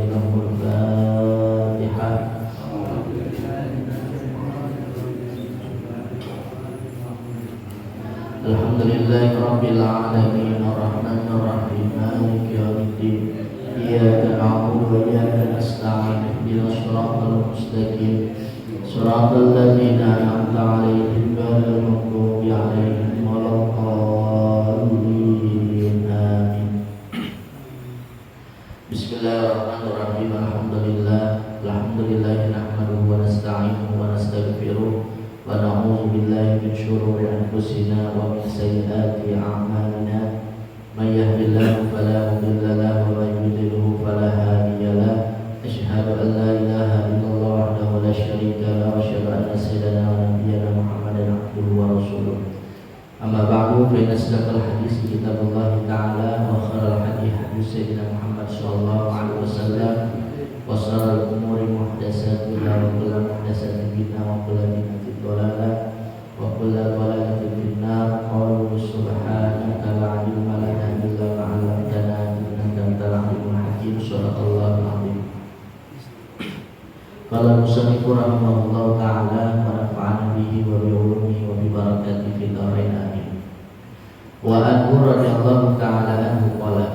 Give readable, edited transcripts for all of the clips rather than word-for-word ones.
lahul Fatihah. Alhamdulillahi rabbil alamin arrahmanir rahim maliki yaumiddin iyyaka na'budu wa iyyaka nasta'in ihdinas siratal mustaqim siratal ladzina an'amta 'alaihim ghairil maghdubi 'alaihim waladdallin amin. Bismillahirrahmanirrahim. Alhamdulillah nahmaduhu wa nasta'inuhu wa nastaghfiruh wa na'udzu billahi min shururi anfusina wa min sayyiati a'malina. May yahdihillahu fala mudilla lahu wa may yudlilhu fala hadiya lahu. Asyhadu an la ilaha illallah wahdahu la syarika lahu wa asyhadu anna sayyidana wa nabiyyana Muhammadan abduhu wa rasuluh. Amma ba'du, fa inna asdaqal hadits kitabullah ta'ala wa khairal hadi hadi sayyidina Muhammad sallallahu alaihi wasallam wa sharral umuri muhdatsatuha wa kullu muhdatsatin bid'ah wa kullu bid'atin dhalalah wa kullu dhalalatin finnar. Qul subhanaka la ilma lana illa ma 'allamtana innaka antal alimul hakim. Shadaqallahul azim. Qala musannif rahimahullahu ta'ala wa nafa'ana bihi wa bi ulumihi wa bi barakatihi fid dharain amin. Wa anhu radhiyallahu ta'ala anhu qala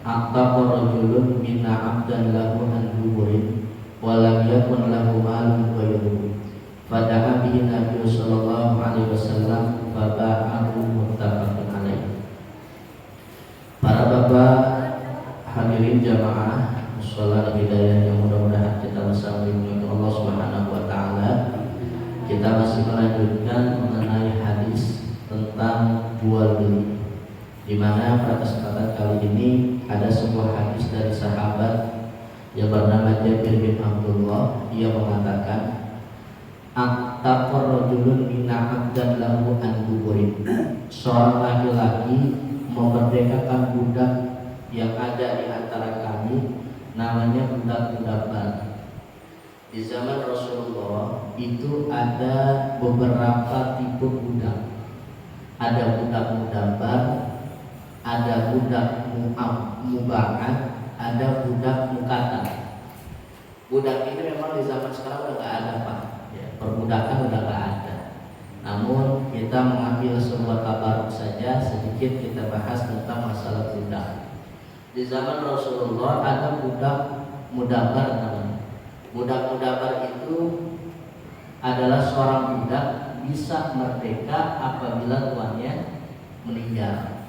aqtaqa rajulun minna 'abdan lahu an duburin wa lam yakun lahu malun ghayruhu fada'a bihi Nabi sallallahu alaihi wasallam fa ba'ahu muttafaqun alaih. Para bapak hadirin jamaah sholat hidayah yang mudah-mudahan kita bersama dengan Allah Subhanahu wa taala. Kita masih melanjutkan mengenai hadis tentang jual beli, di mana pada kesempatan kali ini ada sebuah hadis dari sahabat yang bernama Jabir bin Abdullah. Ia mengatakan, aqtaqa rajulun minna 'abdan lahu an duburin. Seorang laki-laki memerdekakan budak yang ada di antara kami, namanya budak-budak baru. Di zaman Rasulullah itu ada beberapa tipe budak. Ada budak mudabar, ada budak muba'ad, ada budak mukatab. Budak ini memang di zaman sekarang udah gak ada, Pak ya, perbudakan udah gak ada. Namun kita mengambil sebuah kabar saja, sedikit kita bahas tentang masalah budak. Di zaman Rasulullah ada budak mudabar namanya. Budak mudabar itu adalah seorang budak bisa merdeka apabila tuannya meninggal.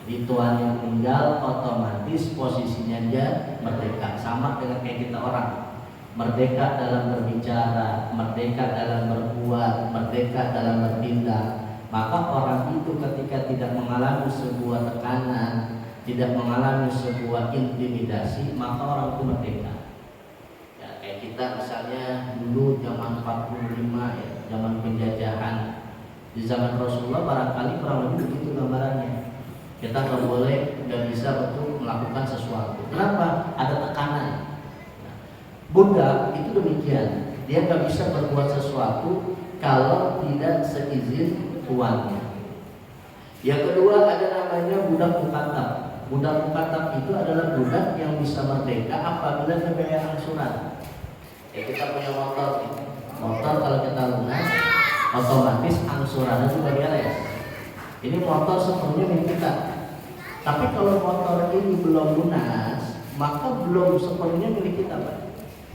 Jadi tuannya meninggal, otomatis posisinya dia merdeka. Sama dengan kayak kita orang, merdeka dalam berbicara, merdeka dalam berbuat, merdeka dalam bertindak. Maka orang itu ketika tidak mengalami sebuah tekanan, tidak mengalami sebuah intimidasi, maka orang itu merdeka. Ya, kayak kita misalnya dulu zaman 45 ya, zaman penjajahan. Di zaman Rasulullah barangkali kurang lebih begitu gambarannya. Kita nggak boleh, nggak bisa untuk melakukan sesuatu. Kenapa? Ada tekanan. Nah, budak itu demikian, dia nggak bisa berbuat sesuatu kalau tidak seizin tuannya. Yang kedua ada namanya budak mukatab. Budak mukatab itu adalah budak yang bisa merdeka apabila dibayar angsuran. Ya, kita punya motor, motor kalau kita lunas, otomatis angsurannya juga beres. Ini motor sepenuhnya milik kita. Tapi kalau motor ini belum lunas, maka belum sepenuhnya milik kita, Pak.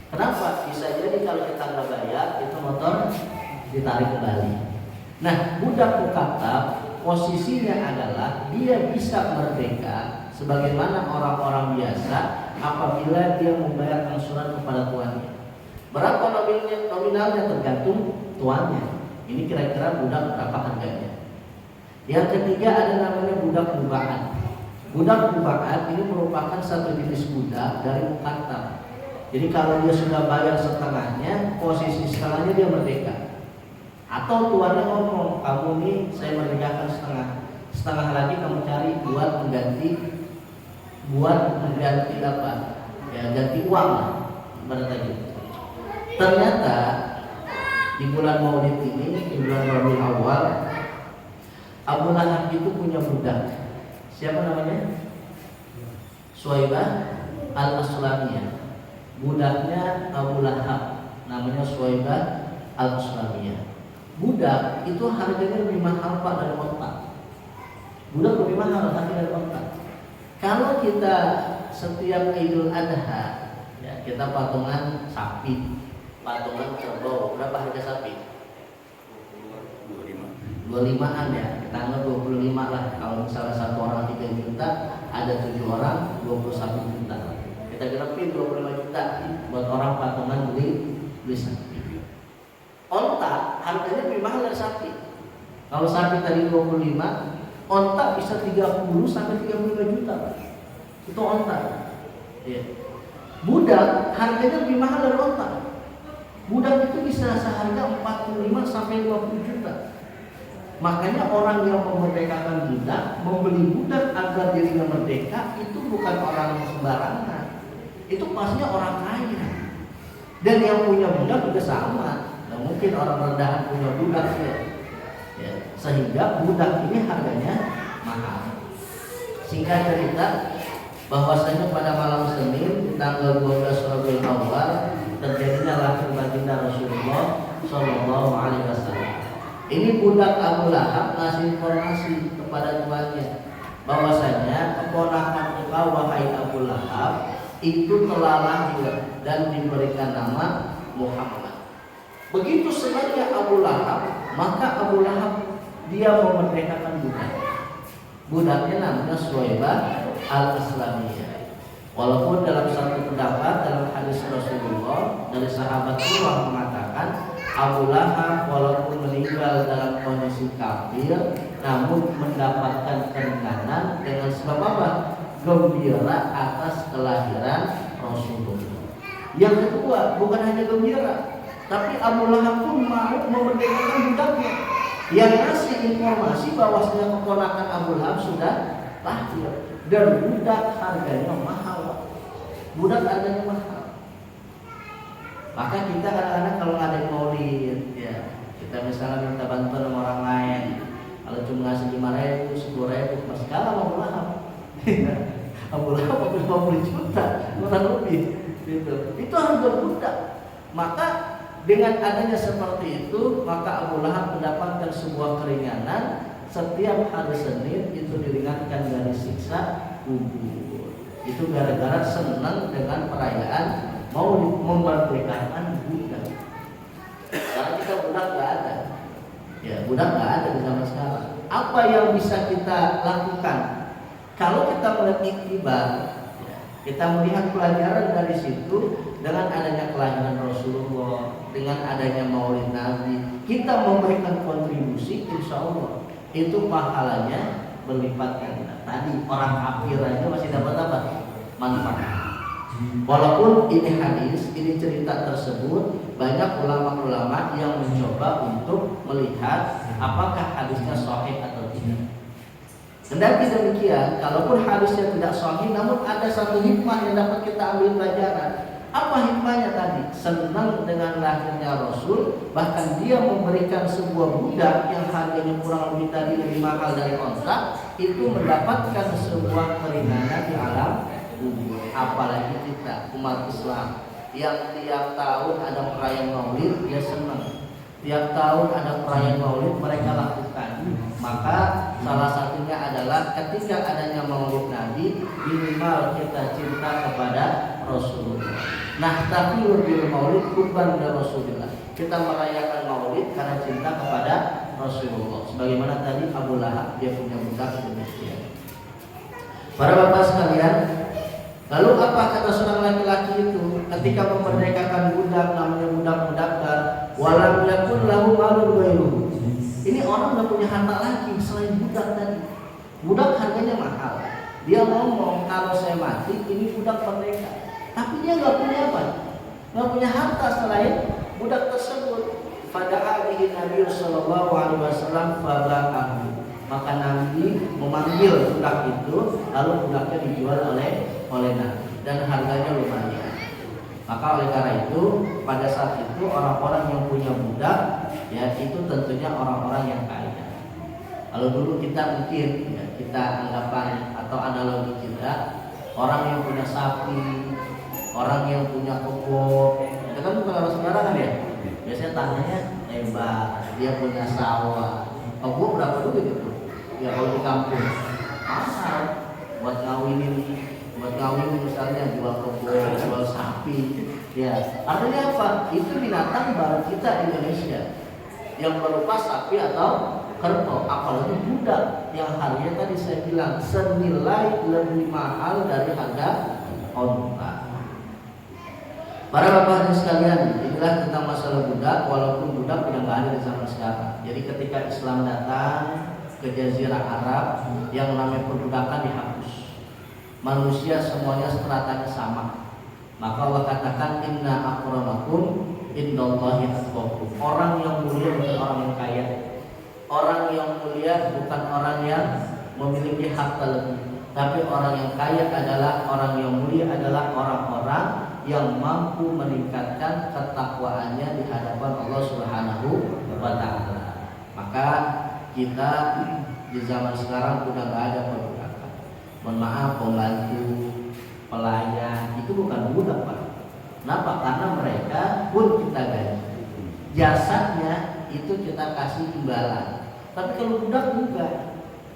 Kenapa? Bisa jadi kalau kita nggak bayar, itu motor ditarik kembali. Nah, budak mukatab posisinya adalah dia bisa merdeka sebagaimana orang-orang biasa apabila dia membayar angsuran kepada tuannya. Berapa nominalnya tergantung tuannya. Ini kira-kira budak berapa harganya. Yang ketiga ada namanya budak muba'ad. Budak muba'ad ini merupakan satu jenis budak dari mukatab. Jadi kalau dia sudah bayar setengahnya, posisi setengahnya dia merdeka. Atau tuannya ngomong, kamu nih saya merdekakan setengah, setengah lagi kamu cari buat mengganti apa? Ya, ganti uang lah, ibaratnya gitu. Ternyata di bulan Maulid ini, di bulan Rabiul Awal, Abu Lahab itu punya budak. Siapa namanya? Suwaibah al-Aslamiyah. budaknya Abu Lahab, namanya Suwaibah al-Islamiyah. Budak itu harganya lebih mahal Pak dari onta. Budak lebih mahal harganya dari onta. Kalau kita setiap Idul Adha, ya, kita patungan sapi, patungan kerbau, berapa harga sapi? 25-an ya, kita anggap 25 lah. Kalau misalnya satu orang 3 juta, ada 7 orang 21 juta. Kita genepin 25 juta buat orang patungan beli sapi. Onta harganya lebih mahal dari sapi. Kalau sapi tadi 25, onta bisa 30 sampai 35 juta. Itu onta. Ya. Budak harganya lebih mahal dari onta. Budak itu bisa seharga 45 sampai 50 juta. Makanya orang yang memerdekakan budak, membeli budak agar dirinya merdeka, itu bukan orang sembarangan. Itu pastinya orang kaya. Dan yang punya budak juga sama. Nah, mungkin orang rendahan punya budak ya. Sehingga budak ini harganya mahal. Singkat cerita, bahwasanya pada malam Senin tanggal 12 Rabiul Awal terjadinya lahir baginda Rasulullah Shallallahu Alaihi Wasallam. Ini budak Abu Lahab ngasih informasi kepada tuannya bahwasanya keponakan engkau wahai Abu Lahab itu telah lahir dan diberikan nama Muhammad. Begitu senangnya Abu Lahab, maka Abu Lahab dia memerdekakan budak. Budaknya namanya Suwaibah al-Islamiyah. Walaupun dalam satu pendapat dalam hadis Rasulullah dari sahabat Umar mengatakan Abu Lahab walaupun meninggal dalam kondisi kafir, namun mendapatkan keringanan dengan sebab apa? Gembira atas kelahiran Rasulullah. Yang kedua, bukan hanya gembira, tapi Abu Lahab pun mau memerdekakan budaknya. Yang ngasih informasi bahwasanya keponakan Abu Lahab sudah lahir dan budak harganya mahal. Budak harganya mahal. Maka kita kadang-kadang kalau ngadain maulid, ya kita misalnya minta bantuan sama orang lain, kalau cuma ngasih 5.000, 10.000, masih kalah sama Abu Lahab. Abu Lahab 50 juta, kurang lebih. Gitu. Itu harga budak. Maka dengan adanya seperti itu, maka Abu Lahab mendapatkan sebuah keringanan. Setiap hari Senin itu diringankan dari siksa kubur. Itu gara-gara senang dengan perayaan mau memerdekakan budak. Karena kita budak nggak ada, ya budak nggak ada di zaman sekarang. Apa yang bisa kita lakukan? Kalau kita melihat iktibar, ya, kita melihat pelajaran dari situ dengan adanya kelahiran Rasulullah, dengan adanya Maulid Nabi, kita memberikan kontribusi, insya Allah itu pahalanya berlipat ganda. Tadi orang kafir aja masih dapat apa? Manfaat. Walaupun ini hadis, ini cerita tersebut banyak ulama-ulama yang mencoba untuk melihat apakah hadisnya sahih atau tidak. Kendati demikian, kalaupun hadisnya tidak sahih, namun ada satu hikmah yang dapat kita ambil pelajaran. Apa hikmahnya tadi? Senang dengan lahirnya Rasul, bahkan dia memberikan sebuah budak yang harganya kurang lebih tadi lebih mahal dari onta, itu mendapatkan sebuah keringanan di alam kubur. Apalagi kita umat Islam yang tiap tahun ada perayaan Maulid, dia senang. Tiap tahun ada perayaan Maulid, mereka lakukan. Maka salah satunya adalah ketika adanya Maulid Nabi, minimal kita cinta kepada Rasulullah. Nah, tapi lebih Maulid kurban dari Rasulullah. Kita merayakan Maulid karena cinta kepada Rasulullah. Sebagaimana tadi Abu Lahab dia punya budak demikian. Para bapak sekalian, lalu apa kata seorang laki-laki itu ketika memerdekakan budak, namanya budak mudakar, walam yakun lahu malun ghairuhu. Ini orang nggak punya harta lagi selain budak tadi. Budak harganya mahal. Dia ngomong kalau saya mati ini budak merdeka. Tapi dia nggak punya apa? Nggak punya harta selain budak tersebut. Fada'a bihi Nabi sallallahu alaihi wasallam faba'ahu. Maka Nabi memanggil budak itu, lalu budaknya dijual oleh Nabi dan harganya lumayan. Maka oleh karena itu pada saat itu orang-orang yang punya budak, ya itu tentunya orang-orang yang kaya. Kalau dulu kita mungkin kita anggapan atau analogi kita orang yang punya sapi, orang yang punya kebun, itu kan bukan orang sembarangan ya. Biasanya tanyanya Mbak, dia punya sawah, kebun berapa dulu gitu? Ya kalau di kampung mahal buat ngawinin misalnya jual kebun, jual sapi. Ya, artinya apa? Itu binatang baru kita Indonesia yang berupa sapi atau kerbau, apalagi budak yang harganya tadi saya bilang senilai lebih mahal dari harga onta. Para bapak dan sekalian, inilah tentang masalah budak, walaupun budak sudah nggak ada di zaman sekarang. Jadi ketika Islam datang ke Jazirah Arab, yang namanya perbudakan dihapus. Manusia semuanya stratanya sama. Maka Allah katakan inna akramakum indallahi atqakum. Orang yang mulia bukan orang yang kaya. Orang yang mulia bukan orang yang memiliki harta lebih. Tapi orang yang kaya adalah, orang yang mulia adalah orang-orang yang mampu meningkatkan ketakwaannya di hadapan Allah Subhanahu wa Ta'ala. Maka kita di zaman sekarang udah nggak ada perbudakan. Mohon maaf, pembantu, pelayan itu bukan budak, Pak. Kenapa? Karena mereka pun kita gaji. Jasanya itu kita kasih imbalan. Tapi kalau budak enggak,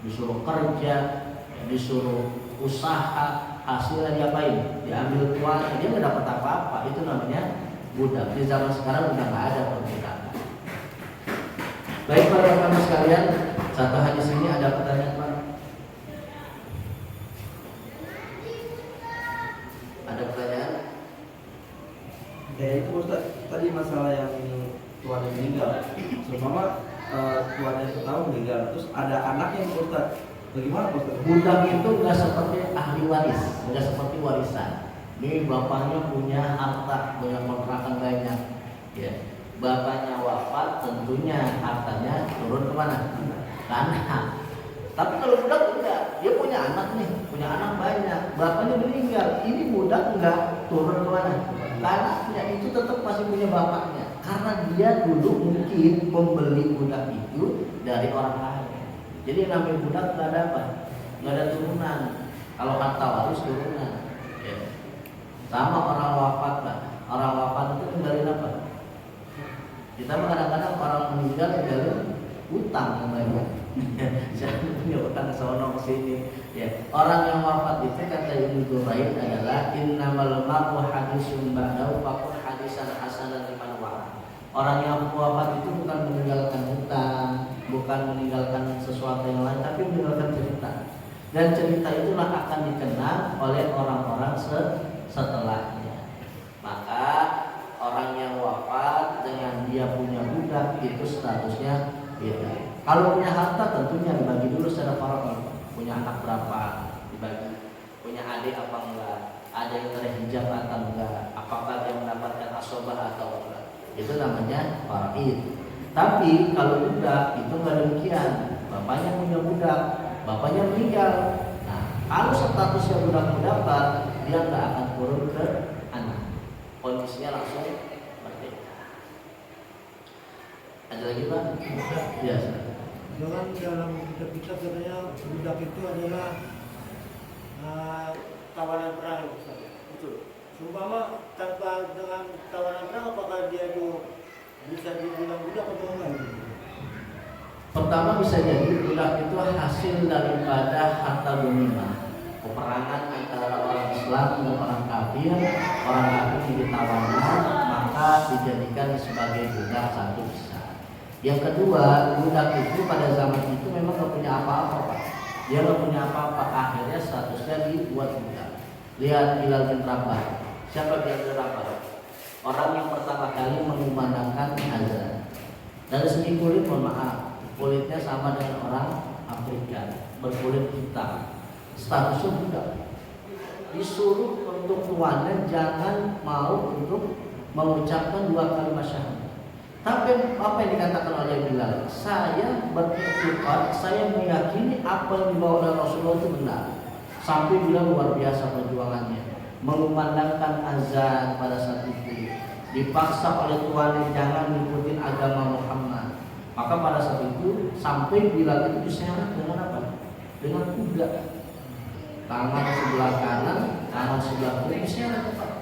disuruh kerja, disuruh usaha, hasilnya diapain? Diambil tuan, dia nggak dapat apa-apa. Itu namanya budak. Di zaman sekarang udah nggak ada perbudakan. Baik para rekan sekalian, satu hadis ini ada pertanyaan, Pak? Ada pertanyaan? Ya itu Ustaz, tadi masalah yang tuan yang meninggal. Seumpama tuan yang pertama meninggal, terus ada anak yang Ustaz. Bagaimana Ustaz? Budak itu nggak seperti ahli waris, nggak seperti warisan. Ini bapaknya punya harta, punya kontrakan banyak, ya. Bapaknya wafat, tentunya hartanya turun kemana? Ke anak. Tapi kalau budak enggak, dia punya anak nih, punya anak banyak, bapaknya meninggal, ini budak enggak turun kemana? Ke anaknya, itu tetap masih punya bapaknya, karena dia dulu mungkin membeli budak itu dari orang lain. Jadi yang namanya budak nggak ada apa? Nggak ada turunan. Kalau harta waris turunan. Ya. Sama orang wafat, Pak. Orang wafat itu tinggalin apa? Kita kadang-kadang orang meninggal tinggalin utang namanya. Saya punya utang sono kesini. Ya. Orang yang wafat itu kata Ibnu Qurain adalah innamal mar'u hadisun ba'dahu faqul hadisan hasanan liman wa'a. Orang yang wafat itu bukan meninggalkan hutang, bukan meninggalkan sesuatu yang lain, tapi meninggalkan cerita. Dan cerita itulah akan dikenang oleh orang-orang setelahnya. Maka orang yang wafat dengan dia punya budak itu statusnya beda. Kalau punya harta tentunya dibagi dulu secara faraid. Punya anak berapa dibagi, punya adik apa enggak, ada yang terhijab atau enggak, apakah dia mendapatkan asobah atau enggak. Itu namanya faraid. Tapi kalau budak itu nggak demikian. Bapaknya punya budak, bapaknya meninggal. Nah, kalau statusnya budak mendapat, dia nggak akan turun ke anak. Kondisinya langsung merdeka. Ada lagi, Pak? Ya. Jangan dalam kitab-kitab katanya budak itu adalah tawanan perang, Ustaz. Betul. Seumpama tanpa dengan tawanan perang, apakah dia itu bisa dibilang budak atau enggak? Pertama bisa jadi budak itu hasil daripada harta ghanimah, peperangan antara orang Islam dan orang kafir. Orang kafir jadi tawanan, maka dijadikan sebagai budak satu besar. Yang kedua, budak itu pada zaman itu memang nggak punya apa-apa, Pak. Dia nggak punya apa-apa, akhirnya statusnya dibuat budak. Lihat Bilal bin Rabah. Siapa Bilal bin Rabah? Orang yang pertama kali mengumandangkan azan. Dari segi kulit, mohon maaf, kulitnya sama dengan orang Afrika, berkulit hitam. Statusnya budak. Disuruh untuk tuannya jangan mau untuk mengucapkan 2 kalimat syahadat. Tapi apa yang dikatakan oleh Bilal? Saya beriktikad, saya meyakini apa yang dibawa oleh Rasulullah itu benar. Sampai Bilal luar biasa perjuangannya, mengumandangkan azan pada saat itu. Dipaksa oleh tuannya jangan ngikutin agama Muhammad. Maka pada saat itu sampai Bilal itu diseret dengan apa? Dengan kuda. Tangan sebelah kanan, tangan sebelah kiri diseret, Pak.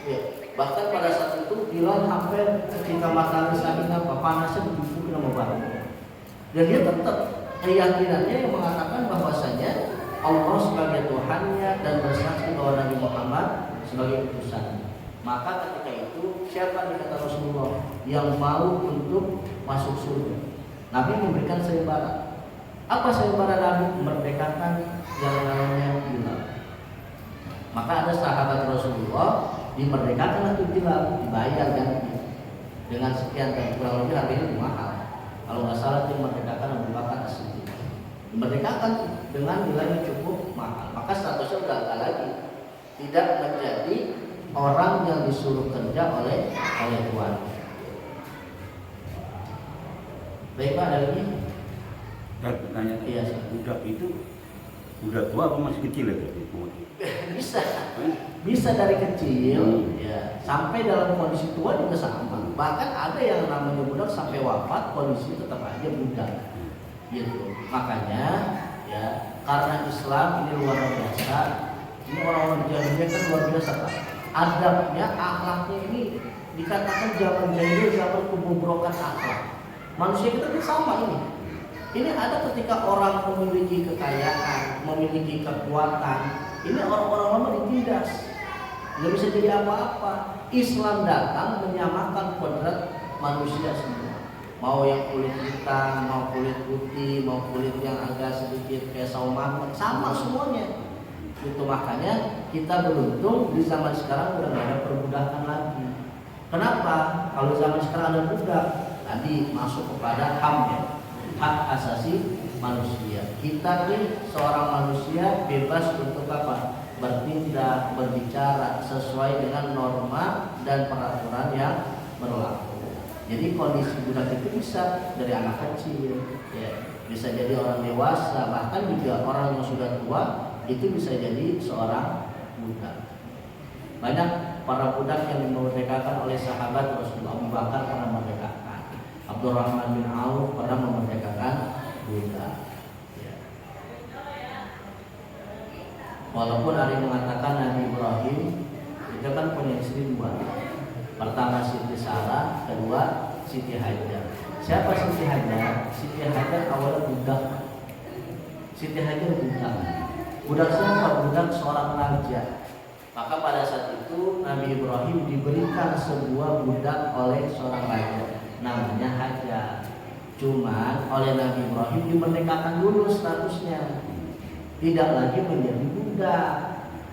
Ya. Bahkan pada saat itu Bilal hampir ketika matahari saking panasnya ditumpukin sama batu. Dan dia tetap keyakinannya yang mengatakan bahwasanya Allah sebagai Tuhannya dan bersaksi bahwa Nabi Muhammad sebagai utusannya. Maka ketika itu siapa nih kata Rasulullah yang mau untuk masuk surga? Nabi memberikan sayembara. Apa sayembara Nabi? Merdekakan yang namanya Bilal. Maka ada sahabat Rasulullah dimerdekakan itu Bilal, dibayar ganti dengan sekian dan kurang lebih harganya mahal. Kalau nggak salah itu merdekakan Abu Bakar As-Siddiq. Dimerdekakan dengan nilainya cukup mahal. Maka statusnya udah nggak lagi, tidak menjadi orang yang disuruh kerja oleh Tuhan. Baik Pak, ada lagi? Dan pertanyaan, Iya, budak itu udah tua apa masih kecil ya? bisa dari kecil ya sampai dalam kondisi tua juga sama. Bahkan ada yang namanya budak sampai wafat kondisi tetap aja budak gitu. Makanya ya karena Islam ini luar biasa, ini orang-orang jahiliyah kan luar biasa Pak. Adabnya, akhlaknya ini dikatakan zaman jahiliyah zaman kebobrokan akhlak. Manusia kita kan sama ini. Ini ada ketika orang memiliki kekayaan, memiliki kekuatan, ini orang-orang lama ditindas, nggak bisa jadi apa-apa. Islam datang menyamakan kodrat manusia semua. Mau yang kulit hitam, mau kulit putih, mau kulit yang agak sedikit kayak sauman, sama semuanya. Itu makanya kita beruntung di zaman sekarang udah nggak ada perbudakan lagi. Kenapa? Kalau zaman sekarang ada budak, tadi masuk kepada HAM ya. Hak asasi manusia. Kita nih seorang manusia bebas untuk apa? Bertindak, berbicara sesuai dengan norma dan peraturan yang berlaku. Jadi kondisi budak itu bisa dari anak kecil, ya, bisa jadi orang dewasa, bahkan juga orang yang sudah tua itu bisa jadi seorang budak. Banyak para budak yang dimerdekakan oleh sahabat Rasulullah. Abu Bakar pernah memerdekakan. Abdurrahman bin Auf pernah memerdekakan budak. Ya. Walaupun ada yang mengatakan Nabi Ibrahim itu kan punya istri dua. Pertama Siti Sarah, kedua Siti Hajar. Siapa Siti Hajar? Siti Hajar awalnya budak. Siti Hajar budak. Budak siapa? Budak seorang raja. Maka pada saat itu Nabi Ibrahim diberikan sebuah budak oleh seorang raja. Namanya Hajar. Cuman oleh Nabi Ibrahim dimerdekakan dulu statusnya, tidak lagi menjadi budak.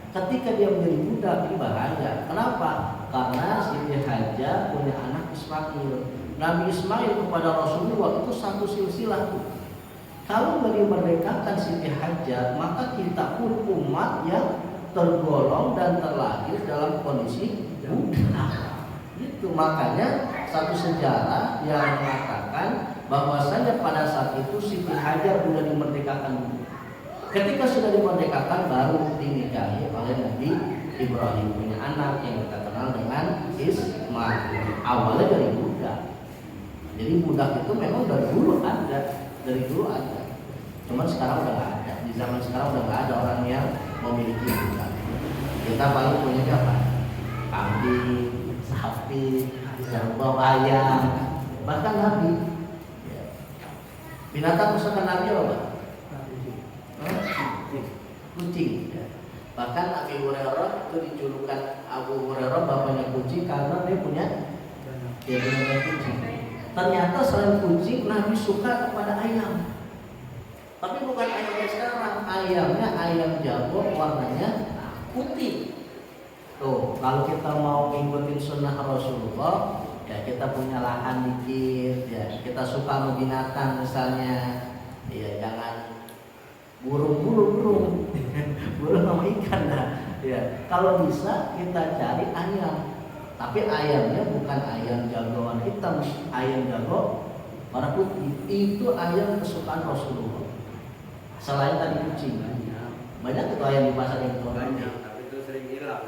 Ketika dia menjadi budak ini bahaya. Kenapa? Karena Siti Hajar punya anak Ismail. Nabi Ismail kepada Rasulullah itu satu silsilah tuh. Kalau nggak dimerdekakan Siti Hajar, maka kita pun umat yang tergolong dan terlahir dalam kondisi budak. Itu makanya satu sejarah yang mengatakan bahwasanya pada saat itu Siti Hajar sudah dimerdekakan. Ketika sudah dimerdekakan baru dinikahi oleh Nabi Ibrahim, punya anak yang kita kenal dengan Ismail. Awalnya dari budak. Jadi budak itu memang dari dulu ada. Cuman sekarang udah nggak ada. Di zaman sekarang udah nggak ada orang yang memiliki budak. Kita paling punya apa? Kambing, sapi, kerbau, ayam, bahkan Nabi. Binatang kesukaan Nabi apa? Kucing. Bahkan Abu Hurairah itu dijulukan Abu Hurairah bapaknya kucing karena dia punya kucing. Ternyata selain kucing, Nabi suka kepada ayam. Tapi bukan ayamnya sekarang, ayamnya ayam jago warnanya putih. Tuh, kalau kita mau ngikutin sunnah Rasulullah, ya kita punya lahan dikit, ya kita suka sama binatang misalnya, ya jangan burung sama ikan dah. Ya, kalau bisa kita cari ayam, tapi ayamnya bukan ayam jagoan hitam, ayam jago warna putih. Itu ayam kesukaan Rasulullah. Selain tadi kucing, banyak itu ayam di pasar yang banyak, tapi itu sering hilang.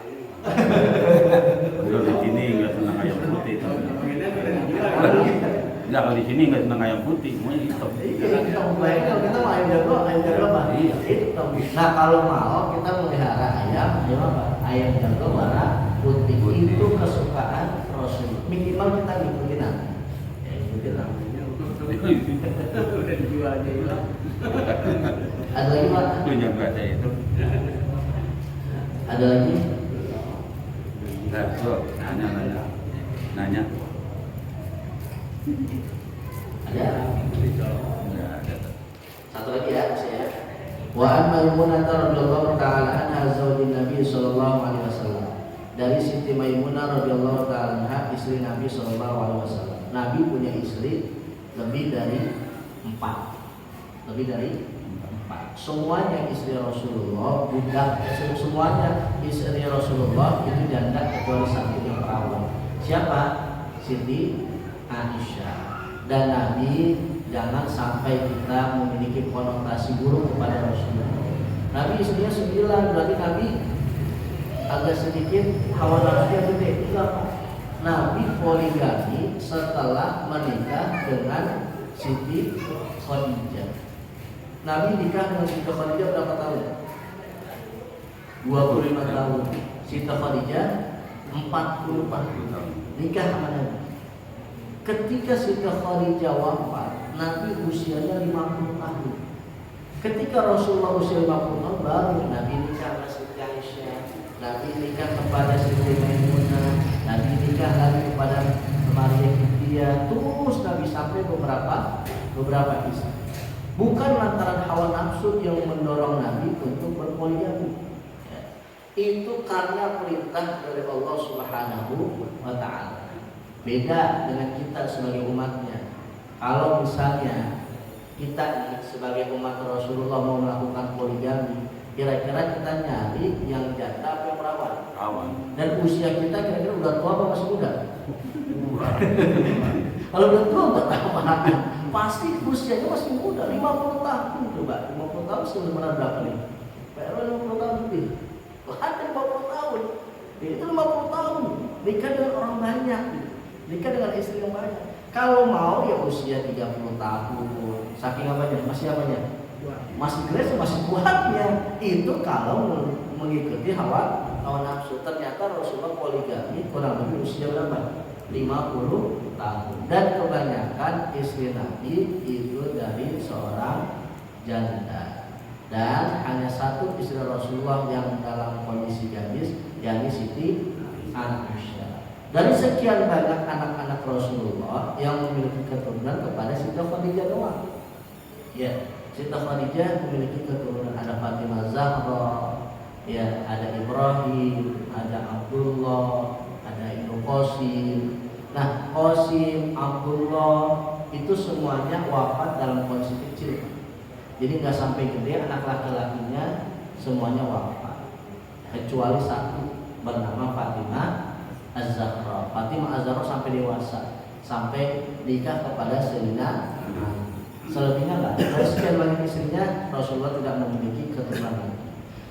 Kalau di sini nggak senang ayam putih. Nggak, kalau di sini nggak senang ayam putih, semuanya hitam. Iya, hitam. Baik, kalau kita mau ayam jago apa? Iya. Hitam. Nah kalau mau kita melihara ayam apa? Ayam jago warna putih. itu kesukaan Rasul. Minimal kita ngikutin Nabi. Ya, ngikutin Nabi. Udah dijual aja hilang. Ada lagi Pak? Itu yang baca itu. Ada lagi? Enggak, tuh, nanya. Ada? Enggak ada. Satu lagi ya, saya. Wa an Maimunah radhiyallahu ta'ala anha zaujin Nabi sallallahu alaihi wasallam. Dari Siti Maimunah radhiyallahu ta'ala anha, istri Nabi sallallahu alaihi wasallam. Nabi punya istri lebih dari 4. Lebih dari 4. Semuanya istri Rasulullah, budak, semuanya istri Rasulullah itu janda kecuali satu yang perawan. Siapa? Siti Aisyah. Dan Nabi jangan sampai kita memiliki konotasi buruk kepada Rasulullah. Nabi istrinya 9, berarti Nabi agak sedikit hawa nafsunya gede. Enggak. Nabi poligami setelah menikah dengan Siti Khadijah. Nabi nikah dengan Siti Khadijah berapa tahun? 25 tahun. Siti Khadijah 40 tahun. Nikah sama Nabi. Ketika Siti Khadijah wafat, Nabi usianya 50 tahun. Ketika Rasulullah usia 50 tahun, baru Nabi nikah sama Siti Aisyah, Nabi nikah kepada Siti Maimunah, Nabi nikah lagi kepada Maria Kitia, terus Nabi sampai beberapa istri. Bukan lantaran hawa nafsu yang mendorong Nabi untuk berpoligami. Ya. Itu karena perintah dari Allah Subhanahu wa Ta'ala. Beda dengan kita sebagai umatnya. Kalau misalnya kita nih sebagai umat Rasulullah mau melakukan poligami, kira-kira kita nyari yang janda apa yang perawan? Perawan. Dan usia kita kira-kira udah tua apa masih muda? Kalau udah tua buat apa? Pasti usianya masih muda, 50 tahun coba. 50 tahun sebenarnya berapa nih? PR 50 tahun lebih. Ada 50 tahun. Itu 50 tahun. Nikah dengan orang banyak gitu. Nikah dengan istri yang banyak. Kalau mau ya usia 30 tahun. Saking apanya? Masih apanya? Masih grace, masih kuatnya. Itu kalau mengikuti hawa nafsu. Ternyata Rasulullah poligami kurang lebih usia berapa? 50 tahun. Dan kebanyakan istri Nabi itu dari seorang janda. Dan hanya satu istri Rasulullah yang dalam kondisi gadis, yakni Siti Aisyah. Dari sekian banyak anak-anak Rasulullah yang memiliki keturunan kepada Siti Khadijah doang. Ya, Siti Khadijah memiliki keturunan, ada Fatimah Zahra, ya, ada Ibrahim, ada Abdullah, ada Ibnu Qasim. Nah, Qasim, Abdullah itu semuanya wafat dalam kondisi kecil. Jadi nggak sampai gede, anak laki-lakinya semuanya wafat, kecuali satu bernama Fatimah Az-Zahra. Fatimah Az-Zahra sampai dewasa, sampai nikah kepada Sayyidina Ali. Selebihnya enggak. Dari sekian banyak istrinya, Rasulullah tidak memiliki keturunan.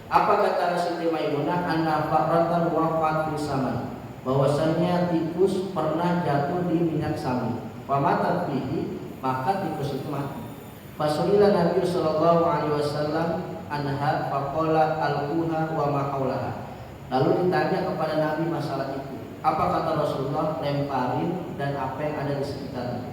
Apa kata Siti Maimunah? Anna fa'ratan wafat fi saman. Bahwasanya tikus pernah jatuh di minyak samin. Pamatat bihi, maka tikus itu mati. Fasulila Nabi sallallahu alaihi wasallam anha faqala alquha wa ma haulaha. Lalu ditanya kepada Nabi masalah itu. Apa kata Rasulullah? Lemparin dan apa yang ada di sekitarnya.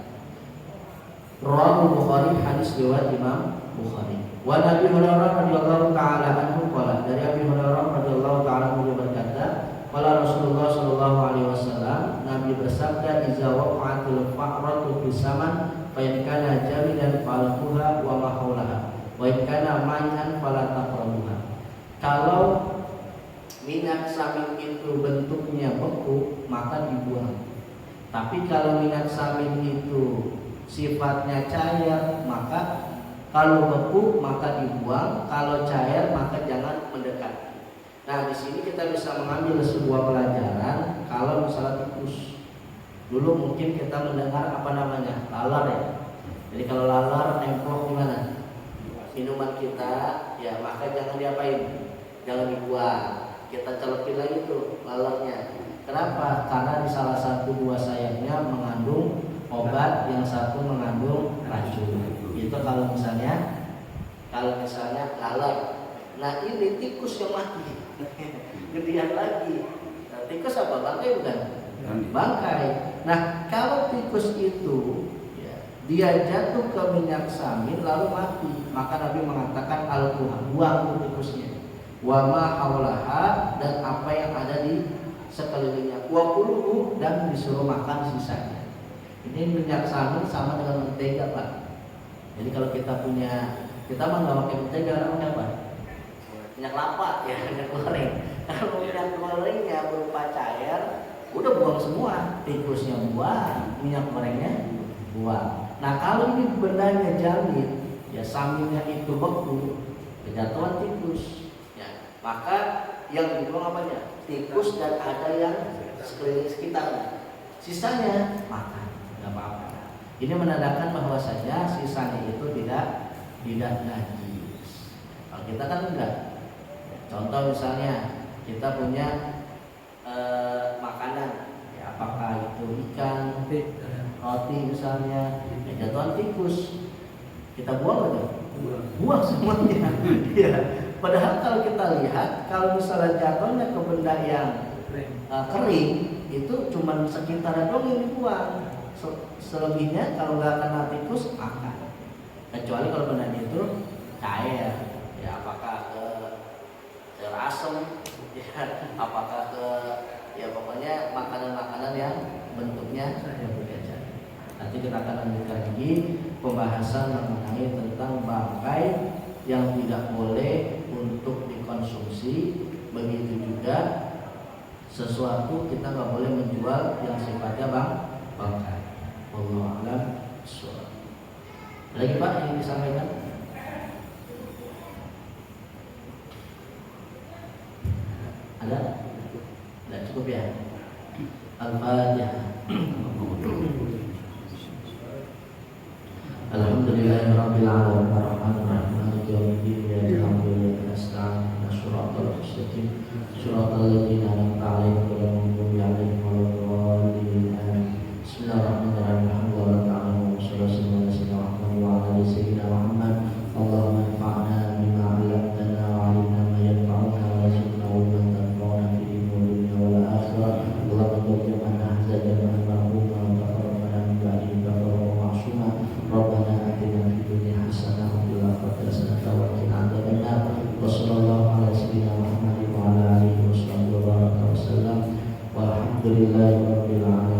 Rawahu Bukhari, hadis riwayat Imam Bukhari. Wa Nabi Hurairah radhiyallahu ta'ala anhu qala, dari Abi Hurairah radhiyallahu ta'ala anhu berkata, qala Rasulullah sallallahu alaihi wasallam, Nabi bersabda, "Iza waqa'atil fa'ratu fis saman, fa in kana jamidan falquha wa ma haulaha, wa in kana ma'an fala taqrabuha." Kalau minyak samin itu bentuknya beku, maka dibuang. Tapi kalau minyak samin itu sifatnya cair, maka kalau beku maka dibuang, kalau cair maka jangan mendekat. Nah, di sini kita bisa mengambil sebuah pelajaran. Kalau misalnya tikus, dulu mungkin kita mendengar apa namanya, lalar ya. Jadi kalau lalar nempel di mana? Minuman kita, ya maka jangan diapain, jangan dibuang. Kita celepin lagi tuh lalarnya. Kenapa? Karena di salah satu buah sayapnya mengandung obat, yang satu mengandung racun. Itu kalau misalnya lalar. Nah, ini tikus yang mati. Gedean lagi. Nah, tikus apa? Bangkai bukan? Bangkai. Nah, kalau tikus itu ya, dia jatuh ke minyak samin lalu mati, maka Nabi mengatakan al-buha, buang tikusnya. Wa ma haulaha, dan apa yang ada di sekelilingnya. Wa kuluhu, dan disuruh makan sisanya. Ini minyak samin sama dengan mentega, Pak. Jadi kalau kita mah nggak pakai mentega, orang pakai apa? Minyak kelapa ya, minyak goreng. Kalau minyak gorengnya berupa cair, udah buang semua, tikusnya buang, minyak gorengnya buang. Nah kalau ini bendanya jamit, ya saminnya itu beku, kejatuhan tikus, ya maka yang dibuang apanya? Tikus dan ada yang sekeliling sekitarnya. Sisanya makan, nggak apa-apa. Ini menandakan bahwasanya sisanya itu tidak najis. Kalau kita kan enggak. Contoh misalnya kita punya makanan, ya, apakah itu ikan, roti misalnya, ya, jatuhan tikus, kita buang aja, buang semuanya. Ya. Padahal kalau kita lihat, kalau misalnya jatuhnya ke benda yang kering, itu cuma sekitar dong yang dibuang. Selebihnya kalau nggak kena tikus makan. Kecuali kalau benda itu cair, ya apakah ke sayur asem, ya apakah ke ya pokoknya makanan-makanan yang bentuknya berbeda. Nanti kita akan lanjutkan lagi pembahasan mengenai tentang bangkai yang tidak boleh untuk dikonsumsi. Begitu juga sesuatu kita nggak boleh menjual yang sifatnya bangkai. Wallahu a'lam bishawab. Lagi Pak yang disampaikan? Ada? Tidak cukup ya? Al-Fatihah. Alhamdulillahirabbil alamin arrahmanir rahim maliki yaumiddin iyyaka na'budu wa iyyaka nasta'in ihdinas mustaqim shiratal ladzina an'amta 'alaihim ghairil maghdubi 'alaihim waladdallin. Bismillahirrahmanirrahim. Alhamdulillahi rabbil alamin wassalatu wassalamu ala sayyidina Muhammad. Allahumma anfa'na bima 'allamtana wa 'allimna ma yanfa'una wa zidna ilman tanfa'una fid dunya wal akhirah. Allahumma ij'alna hazajan marhuma wa tafarraqna min ba'dihi tafarruqan ma'suma. Rabbana atina fid dunya hasanah wa fil akhirati hasanah wa qina adzabannar. Wa sallallahu ala sayyidina Muhammad wa ala alihi wasallam. Walhamdulillahi rabbil alamin.